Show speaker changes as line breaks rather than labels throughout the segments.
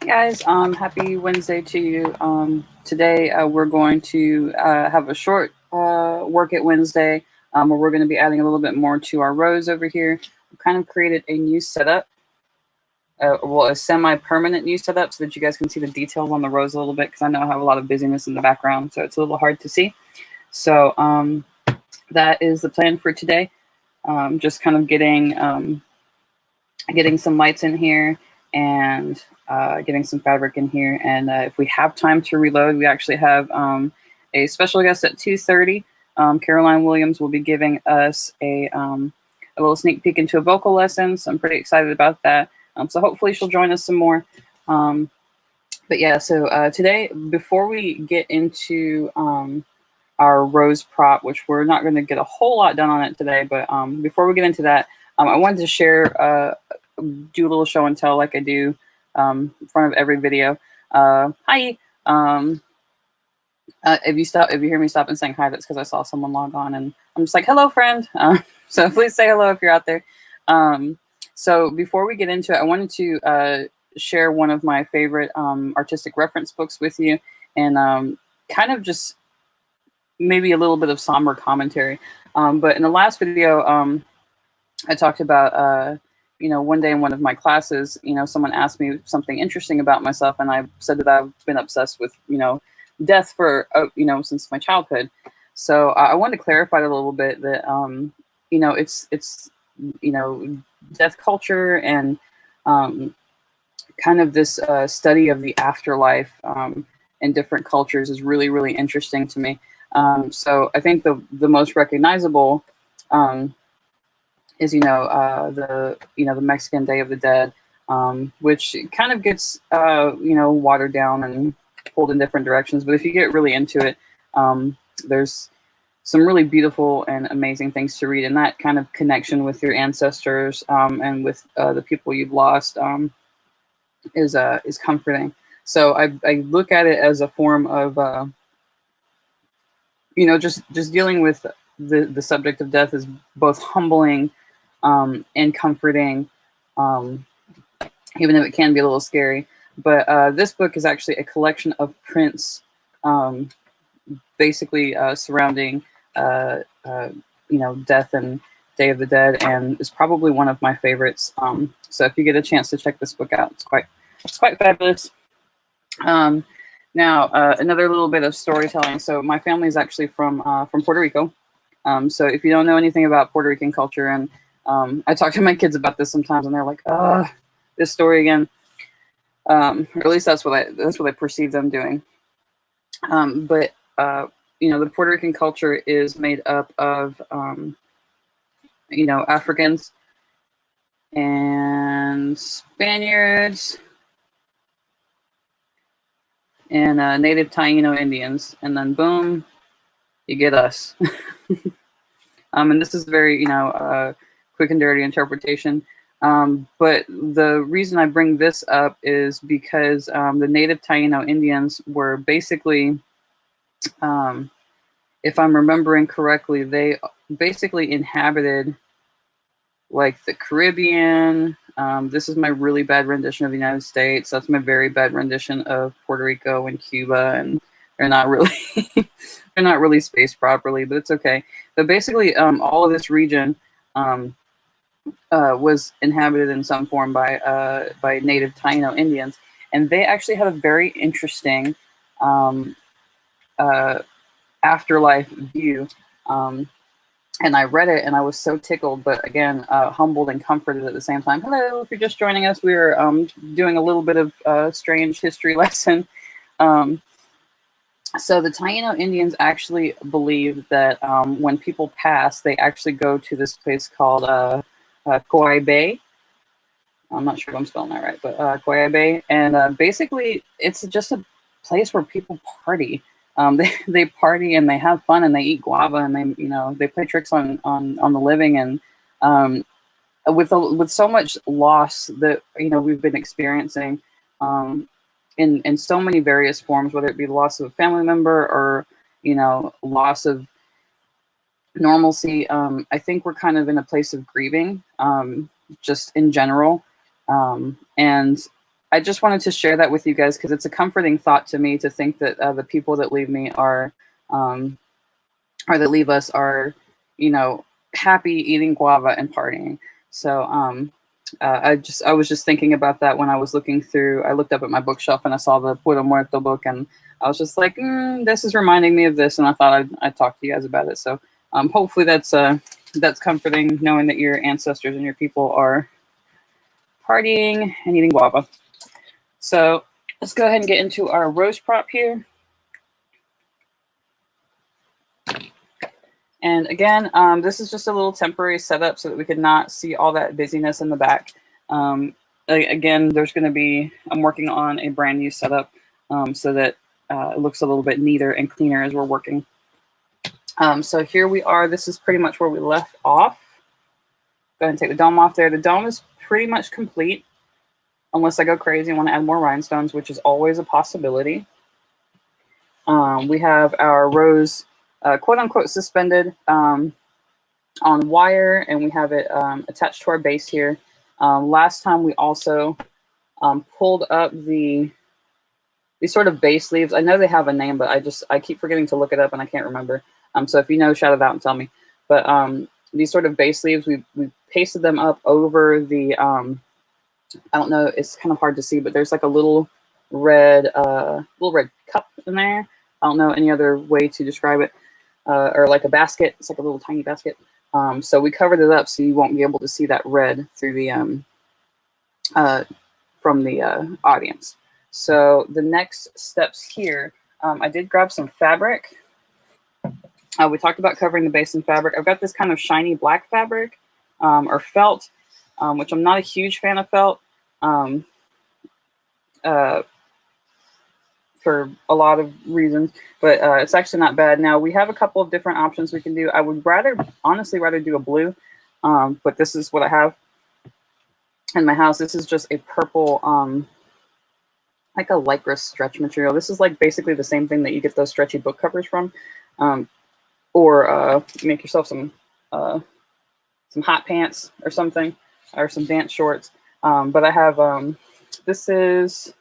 Guys, happy Wednesday to you. Today we're going to have a short work at Wednesday, where we're going to be adding a little bit more to our rows over here. We kind of created a new setup, well, a semi-permanent new setup, so that you guys can see the details on the rows a little bit, because I know I have a lot of busyness in the background, so it's a little hard to see. So that is the plan for today. Just kind of getting some lights in here and getting some fabric in here. And if we have time to reload, we actually have a special guest at 2:30. Caroline Williams will be giving us a little sneak peek into a vocal lesson. So I'm pretty excited about that. So hopefully she'll join us some more. But yeah, so today, before we get into our rose prop, which we're not going to get a whole lot done on it today, but before we get into that, I wanted to share, do a little show and tell like I do in front of every video. Hi. If you hear me stop and saying hi, that's because I saw someone log on, and I'm just like, hello, friend. So please say hello if you're out there. So before we get into it, I wanted to share one of my favorite artistic reference books with you, and kind of just maybe a little bit of somber commentary. But in the last video, I talked about, one day in one of my classes, someone asked me something interesting about myself, and I said that I've been obsessed with, death for, since my childhood. So I wanted to clarify it a little bit that, it's death culture and kind of this study of the afterlife in different cultures is really, really interesting to me. So I think the most recognizable is the Mexican Day of the Dead, which kind of gets watered down and pulled in different directions. But if you get really into it, there's some really beautiful and amazing things to read, and that kind of connection with your ancestors and with the people you've lost is comforting. So I look at it as a form of just dealing with the subject of death is both humbling and comforting, even if it can be a little scary. But this book is actually a collection of prints, basically surrounding death and Day of the Dead, and is probably one of my favorites. So if you get a chance to check this book out, it's quite fabulous. Now, another little bit of storytelling. So my family is actually from Puerto Rico. So if you don't know anything about Puerto Rican culture, and I talk to my kids about this sometimes, and they're like, this story again. Or at least that's what I perceive them doing. But the Puerto Rican culture is made up of Africans and Spaniards and native Taino Indians, and then boom, you get us. And this is very quick and dirty interpretation. But the reason I bring this up is because the native Taino Indians were basically, if I'm remembering correctly, they basically inhabited like the Caribbean. This is my really bad rendition of the United States. That's my very bad rendition of Puerto Rico and Cuba, and they're not really they're not really spaced properly, but it's okay. But basically, all of this region was inhabited in some form by native Taino Indians, and they actually had a very interesting afterlife view. And I read it, and I was so tickled, but again, humbled and comforted at the same time. Hello, if you're just joining us, we're doing a little bit of strange history lesson. So the Taino Indians actually believe that when people pass, they actually go to this place called Kauai Bay. I'm not sure if I'm spelling that right, but Kauai Bay. And basically, it's just a place where people party. They party and they have fun and they eat guava and they play tricks on the living, and with so much loss that we've been experiencing in so many various forms, whether it be the loss of a family member or loss of normalcy. I think we're kind of in a place of grieving, just in general, and I just wanted to share that with you guys because it's a comforting thought to me to think that the people that leave me are, or that leave us are, you know, happy eating guava and partying. So I was just thinking about that when I was looking through. I looked up at my bookshelf and I saw the Puerto Muerto book, and I was just like, this is reminding me of this, and I thought I'd talk to you guys about it. So hopefully that's comforting, knowing that your ancestors and your people are partying and eating guava. So let's go ahead and get into our rose prop here. And again, this is just a little temporary setup so that we could not see all that busyness in the back. Again, there's going to be, I'm working on a brand new setup so that it looks a little bit neater and cleaner as we're working. So here we are. This is pretty much where we left off. Go ahead and take the dome off there. The dome is pretty much complete, unless I go crazy and want to add more rhinestones, which is always a possibility. We have our rose, quote unquote, suspended on wire, and we have it attached to our base here. Last time we also pulled up these sort of base leaves. I know they have a name, but I keep forgetting to look it up and I can't remember. So if you know, shout it out and tell me. But these sort of base leaves, we pasted them up over the, I don't know, it's kind of hard to see, but there's like a little red cup in there. I don't know any other way to describe it, or like a basket. It's like a little tiny basket. So we covered it up so you won't be able to see that red through the from the audience. So the next steps here, I did grab some fabric. We talked about covering the base in fabric. I've got this kind of shiny black fabric or felt, which I'm not a huge fan of felt for a lot of reasons, but it's actually not bad. Now we have a couple of different options we can do. I would honestly rather do a blue, but this is what I have in my house. This is just a purple, like a lycra stretch material. This is like basically the same thing that you get those stretchy book covers from. Or make yourself some hot pants or something, or some dance shorts. But I have, this is,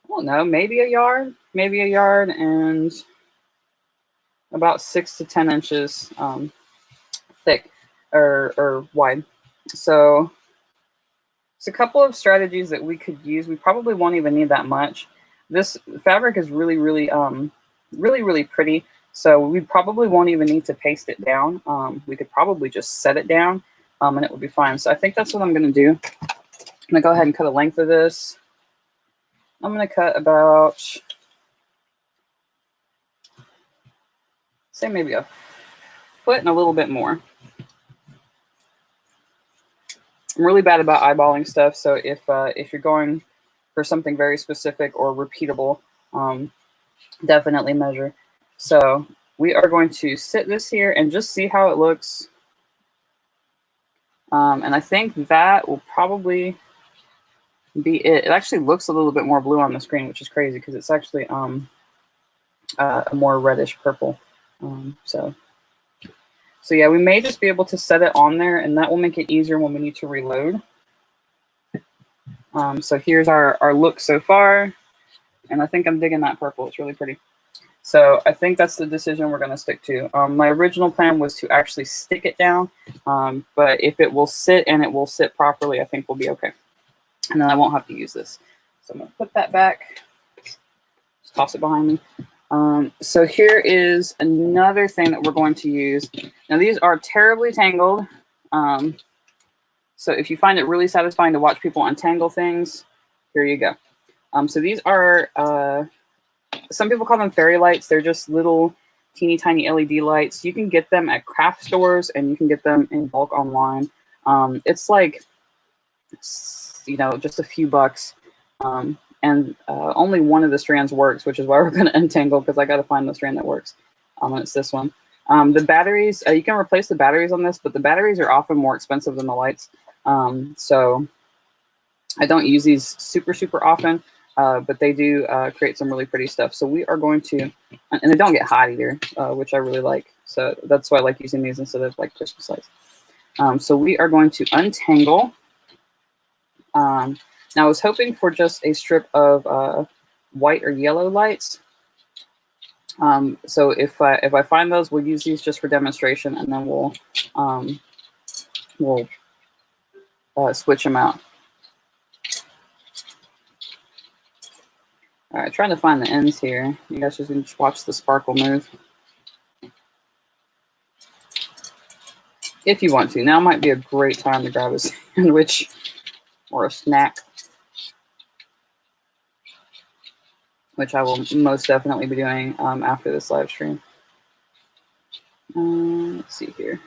I don't know, maybe a yard and about 6 to 10 inches thick or wide. So it's a couple of strategies that we could use. We probably won't even need that much. This fabric is really, really pretty. So we probably won't even need to paste it down. We could probably just set it down and it would be fine. So I think that's what I'm going to do. I'm going to go ahead and cut a length of this. I'm going to cut about, say maybe a foot and a little bit more. I'm really bad about eyeballing stuff. So if you're going for something very specific or repeatable, definitely measure. So we are going to sit this here and just see how it looks. And I think that will probably be it. It actually looks a little bit more blue on the screen, which is crazy because it's actually a more reddish purple. So yeah, we may just be able to set it on there, and that will make it easier when we need to reload. So here's our look so far, and I think I'm digging that purple. It's really pretty. So I think that's the decision we're going to stick to. My original plan was to actually stick it down, but if it will sit and it will sit properly, I think we'll be okay. And then I won't have to use this. So I'm going to put that back, just toss it behind me. So here is another thing that we're going to use. Now these are terribly tangled. So if you find it really satisfying to watch people untangle things, here you go. So these are, some people call them fairy lights. They're just little teeny tiny LED lights. You can get them at craft stores and you can get them in bulk online. It's like, you know, just a few bucks. And only one of the strands works, which is why we're going to untangle, because I got to find the strand that works. And it's this one. The batteries, you can replace the batteries on this, but the batteries are often more expensive than the lights. So I don't use these super often, but they do create some really pretty stuff. So we are going to, and they don't get hot either, which I really like. So that's why I like using these instead of like Christmas lights. So we are going to untangle. Now I was hoping for just a strip of white or yellow lights. So if I find those, we'll use these just for demonstration, and then we'll switch them out. All right, trying to find the ends here. You guys just can just watch the sparkle move. If you want to. Now might be a great time to grab a sandwich or a snack, which I will most definitely be doing after this live stream. Let's see here.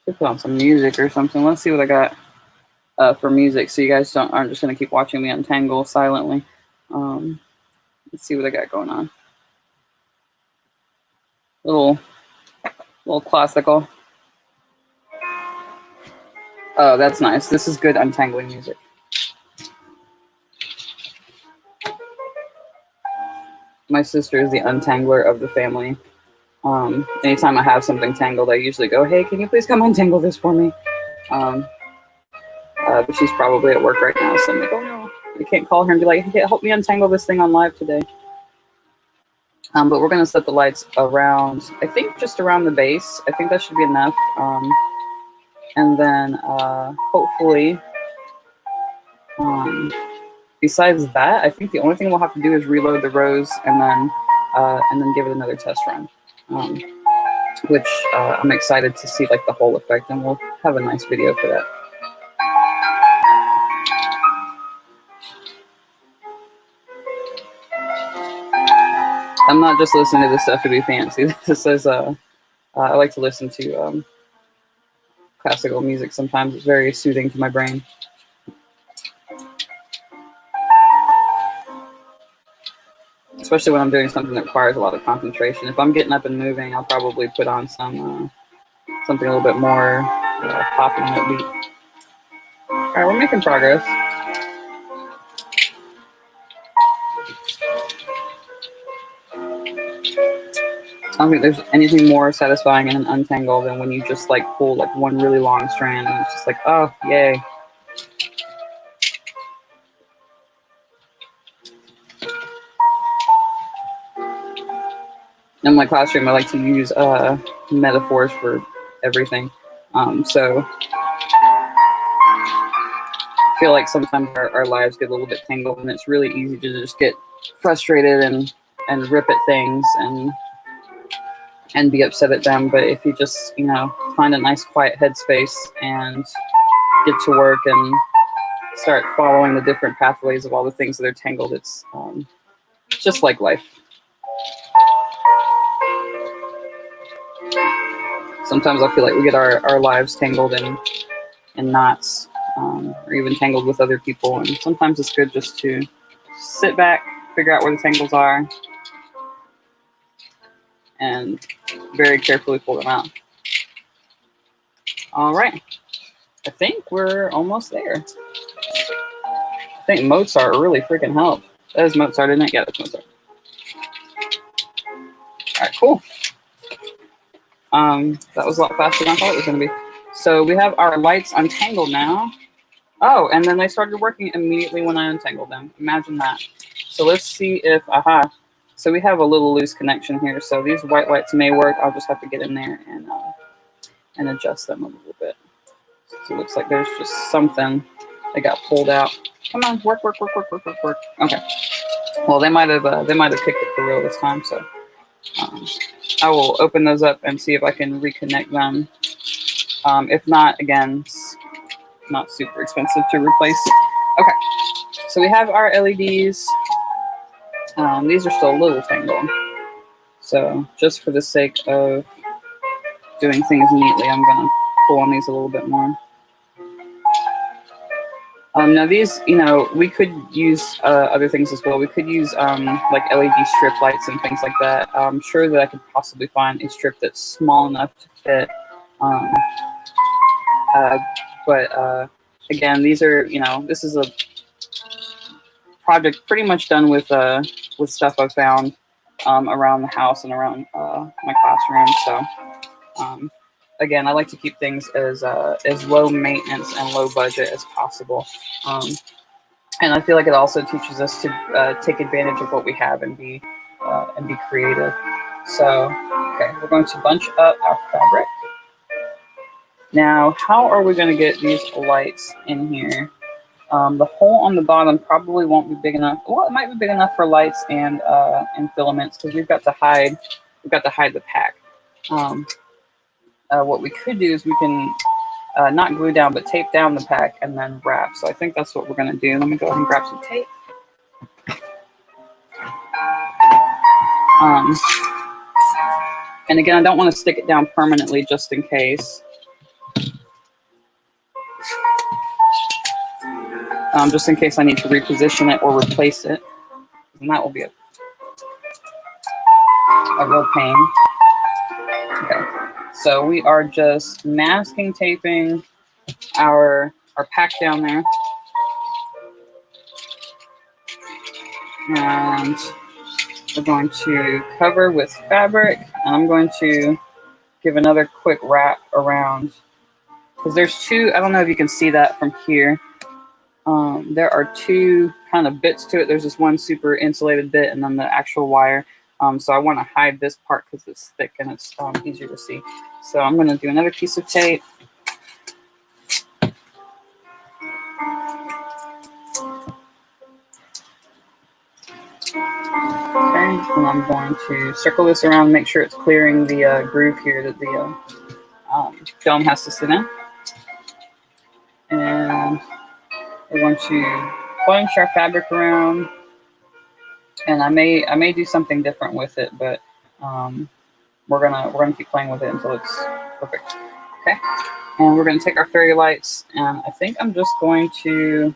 Should put on some music or something. Let's see what I got for music, so you guys aren't just gonna keep watching me untangle silently. Let's see what I got going on. Little classical. Oh, that's nice. This is good untangling music. My sister is the untangler of the family. Anytime I have something tangled, I usually go, "Hey, can you please come untangle this for me?" But she's probably at work right now, so I'm like, "Oh no, you can't call her and be like, hey, help me untangle this thing on live today." But we're gonna set the lights around, I think just around the base. I think that should be enough. And then hopefully, besides that, I think the only thing we'll have to do is reload the rows and then give it another test run, which I'm excited to see, like, the whole effect, and we'll have a nice video for that. I'm not just listening to this stuff to be fancy. This is I like to listen to classical music sometimes. It's very soothing to my brain. Especially when I'm doing something that requires a lot of concentration. If I'm getting up and moving, I'll probably put on some something a little bit more poppy and upbeat. All right, we're making progress. I don't think there's anything more satisfying in an untangle than when you just like pull like one really long strand and it's just like, oh, yay. In my classroom, I like to use metaphors for everything. So I feel like sometimes our lives get a little bit tangled, and it's really easy to just get frustrated and rip at things and be upset at them. But if you just, find a nice quiet headspace and get to work and start following the different pathways of all the things that are tangled, it's just like life. Sometimes I feel like we get our lives tangled in knots, or even tangled with other people. And sometimes it's good just to sit back, figure out where the tangles are, and very carefully pull them out. All right. I think we're almost there. I think Mozart really freaking helped. That is Mozart, isn't it? Yeah, that's Mozart. All right, cool. That was a lot faster than I thought it was going to be. So we have our lights untangled now. Oh, and then they started working immediately when I untangled them. Imagine that. So let's see if, so we have a little loose connection here. So these white lights may work. I'll just have to get in there and adjust them a little bit. So it looks like there's just something that got pulled out. Come on, work. Okay. Well, they might have picked it for real this time. So I will open those up and see if I can reconnect them. If not, again, it's not super expensive to replace. Okay, so we have our LEDs. These are still a little tangled. So just for the sake of doing things neatly, I'm going to pull on these a little bit more. Now these, we could use other things as well. We could use like LED strip lights and things like that. I'm sure that I could possibly find a strip that's small enough to fit. But again, these are, this is project pretty much done with stuff I've found around the house and around my classroom. So again, I like to keep things as low maintenance and low budget as possible. And I feel like it also teaches us to take advantage of what we have and be creative. So, okay, we're going to bunch up our fabric. Now, how are we going to get these lights in here? The hole on the bottom probably won't be big enough. Well, it might be big enough for lights and filaments because we've got to hide the pack. What we could do is we can not glue down, but tape down the pack and then wrap. So I think that's what we're going to do. Let me go ahead and grab some tape. And again, I don't want to stick it down permanently just in case. Just in case I need to reposition it or replace it. And that will be a real pain. Okay, so we are just masking taping our pack down there. And we're going to cover with fabric, and I'm going to give another quick wrap around, because there's two, I don't know if you can see that from here. There are two kind of bits to it. There's this one super insulated bit and then the actual wire. So I want to hide this part because it's thick and it's easier to see. So I'm going to do another piece of tape. Okay, and I'm going to circle this around, make sure it's clearing the groove here that the film has to sit in. And we're going to bunch our fabric around. And I may do something different with it, but we're gonna keep playing with it until it's perfect. Okay, and we're gonna take our fairy lights, and I think I'm just going to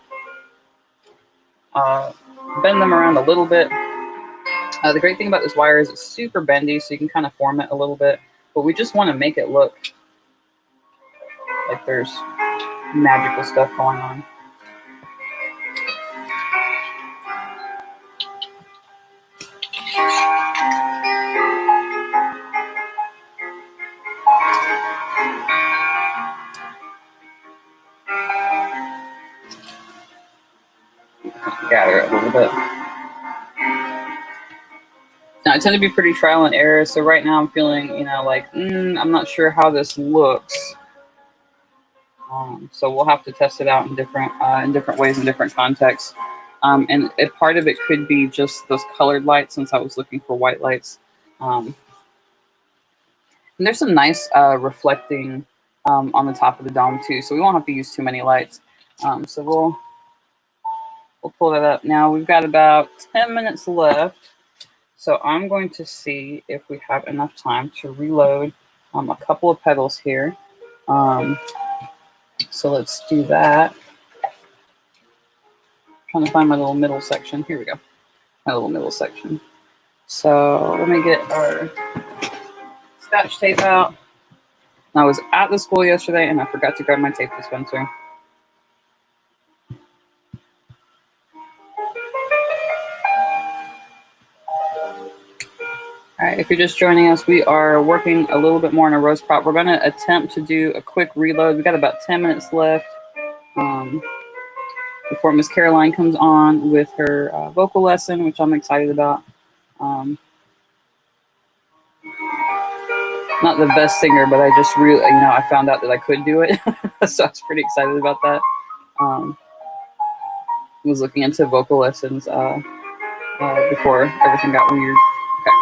bend them around a little bit. The great thing about this wire is it's super bendy, so you can kind of form it a little bit, but we just want to make it look like there's magical stuff going on. Gather it a little bit. Now, I tend to be pretty trial and error, so right now I'm feeling, like, I'm not sure how this looks. So we'll have to test it out in different ways, in different contexts. And part of it could be just those colored lights, since I was looking for white lights. And there's some nice reflecting on the top of the dome too, so we won't have to use too many lights. So we'll pull that up. Now we've got about 10 minutes left. So I'm going to see if we have enough time to reload a couple of petals here. So let's do that. Trying to find my little middle section. Here we go. My little middle section. So let me get our Scotch tape out. I was at the school yesterday and I forgot to grab my tape dispenser. All right, if you're just joining us, we are working a little bit more on a rose prop. We're going to attempt to do a quick reload. We've got about 10 minutes left before Miss Caroline comes on with her vocal lesson, which I'm excited about. Not the best singer, but I just really, I found out that I could do it. So I was pretty excited about that. Was looking into vocal lessons before everything got weird. Okay.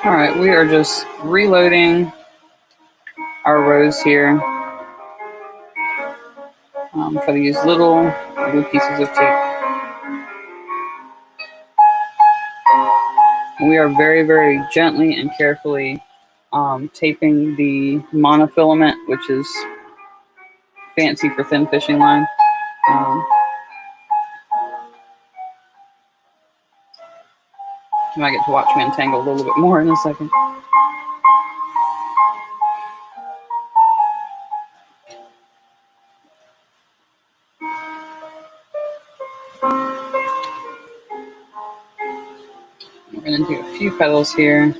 All right, we are just reloading our rose here. Try to use little pieces of tape. We are very, very gently and carefully taping the monofilament, which is fancy for thin fishing line. You might get to watch me untangle a little bit more in a second. We're going to do a few petals here.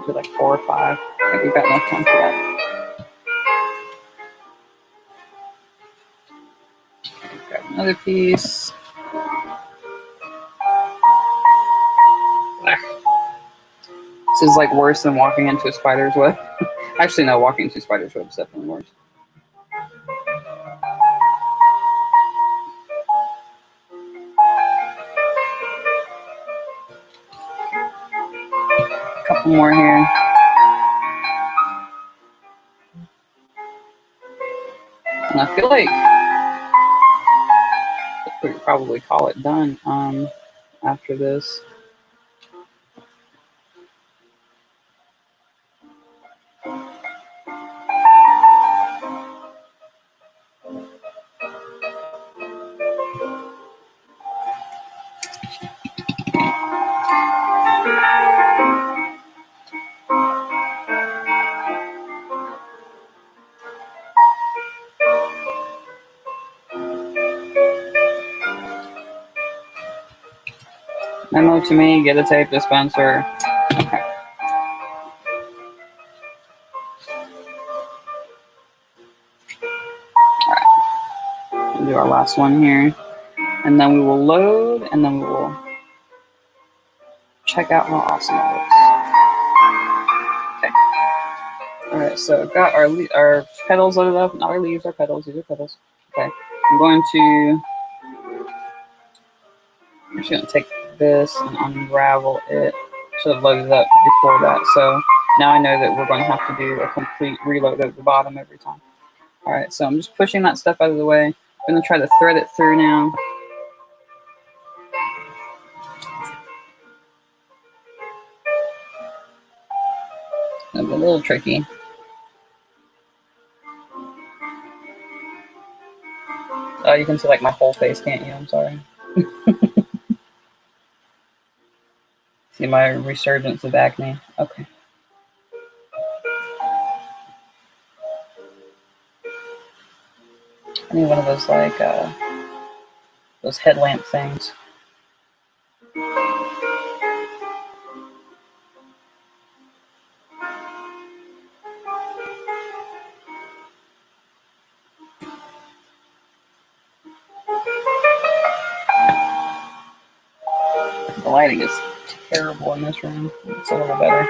Do like 4 or 5. I think we've got enough time for that. Grab another piece. This is like worse than walking into a spider's web. Actually, no, walking into a spider's web is definitely worse. A couple more here. And I feel like we could probably call it done after this. Memo to me, get a tape dispenser. Okay. Alright. We'll do our last one here. And then we will load, and then we will check out how awesome it looks. Okay. Alright, so I've got our petals loaded up. Not our leaves, our petals. These are petals. Okay. I'm going to take this and unravel it. Should have loaded up before that. So now I know that we're going to have to do a complete reload at the bottom every time. All right, so I'm just pushing that stuff out of the way. I'm going to try to thread it through now. It's a little tricky. Oh, you can see like my whole face, can't you? I'm sorry. See my resurgence of acne? Okay. I need one of those like those headlamp things. The lighting is terrible in this room. It's a little better.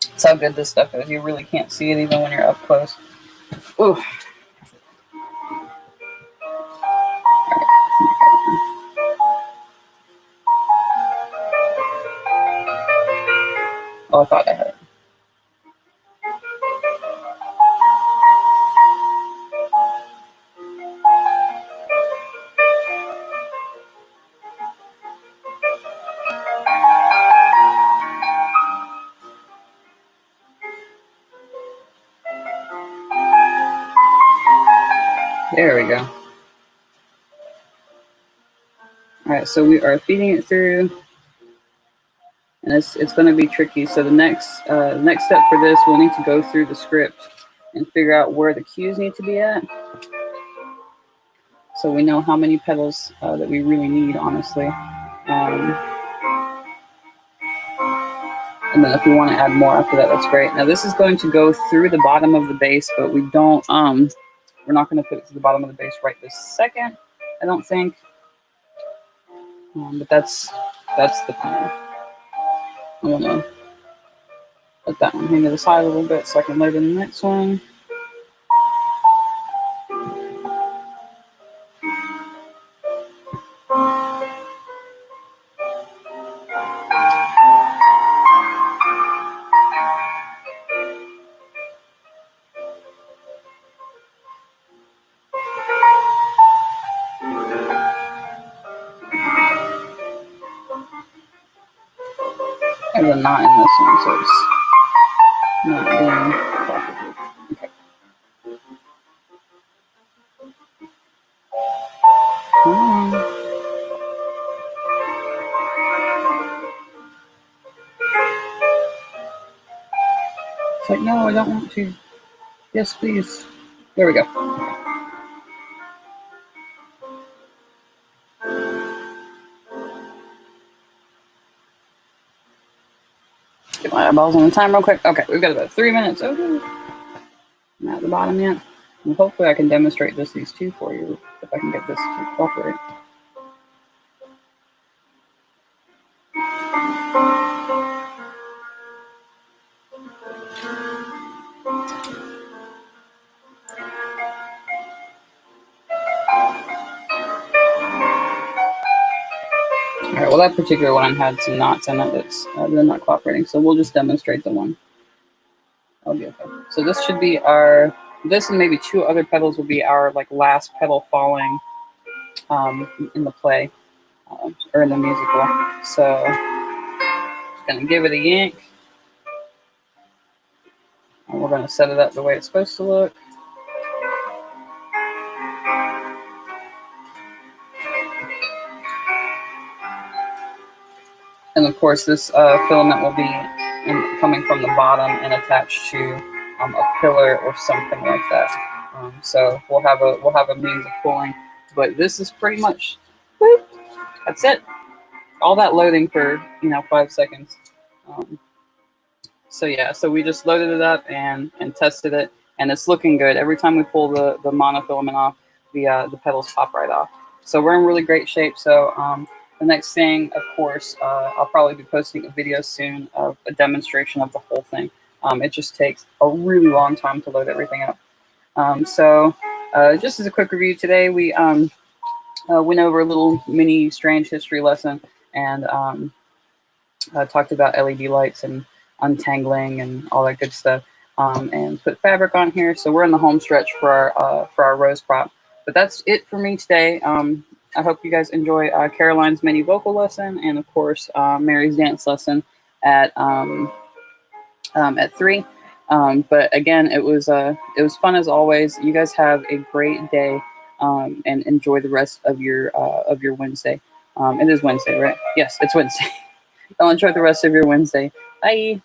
That's how good this stuff is. You really can't see it even when you're up close. Ooh. Oh, I thought I had it. There we go. All right, so we are feeding it through, and it's going to be tricky. So the next step for this, we'll need to go through the script and figure out where the cues need to be at, so we know how many petals that we really need, honestly. And then if we want to add more after that, that's great. Now this is going to go through the bottom of the base, but we don't. We're not going to put it to the bottom of the base right this second, I don't think. But that's the plan. I'm gonna let that one hang to the side a little bit so I can load in the next one. There's a knot in this one, so it's not being cooperative. Okay. Come on. It's like, no, I don't want to. Yes, please. There we go. Get my eyeballs on the time real quick. Okay, we've got about 3 minutes. Okay. Not at the bottom yet. And hopefully I can demonstrate just these two for you if I can get this to cooperate. Alright, well that particular one had some knots in it that's they're not cooperating, so we'll just demonstrate the one. That'll be okay. So this should be our, this and maybe two other pedals will be our like last pedal falling in the play, or in the musical. So just gonna give it a yank. And we're gonna set it up the way it's supposed to look. And of course, this filament will be coming from the bottom and attached to a pillar or something like that. So we'll have a means of pulling. But this is pretty much, whoop, that's it. All that loading for 5 seconds. So yeah, so we just loaded it up and tested it, and it's looking good. Every time we pull the monofilament off, the pedals pop right off. So we're in really great shape. So the next thing, of course, I'll probably be posting a video soon of a demonstration of the whole thing. It just takes a really long time to load everything up. So just as a quick review today, we went over a little mini strange history lesson and talked about LED lights and untangling and all that good stuff, and put fabric on here. So we're in the home stretch for our rose prop. But that's it for me today. I hope you guys enjoy Caroline's mini vocal lesson, and of course Mary's dance lesson at 3. But again, it was fun as always. You guys have a great day, and enjoy the rest of your Wednesday. It is Wednesday, right? Yes, it's Wednesday. I'll enjoy the rest of your Wednesday. Bye.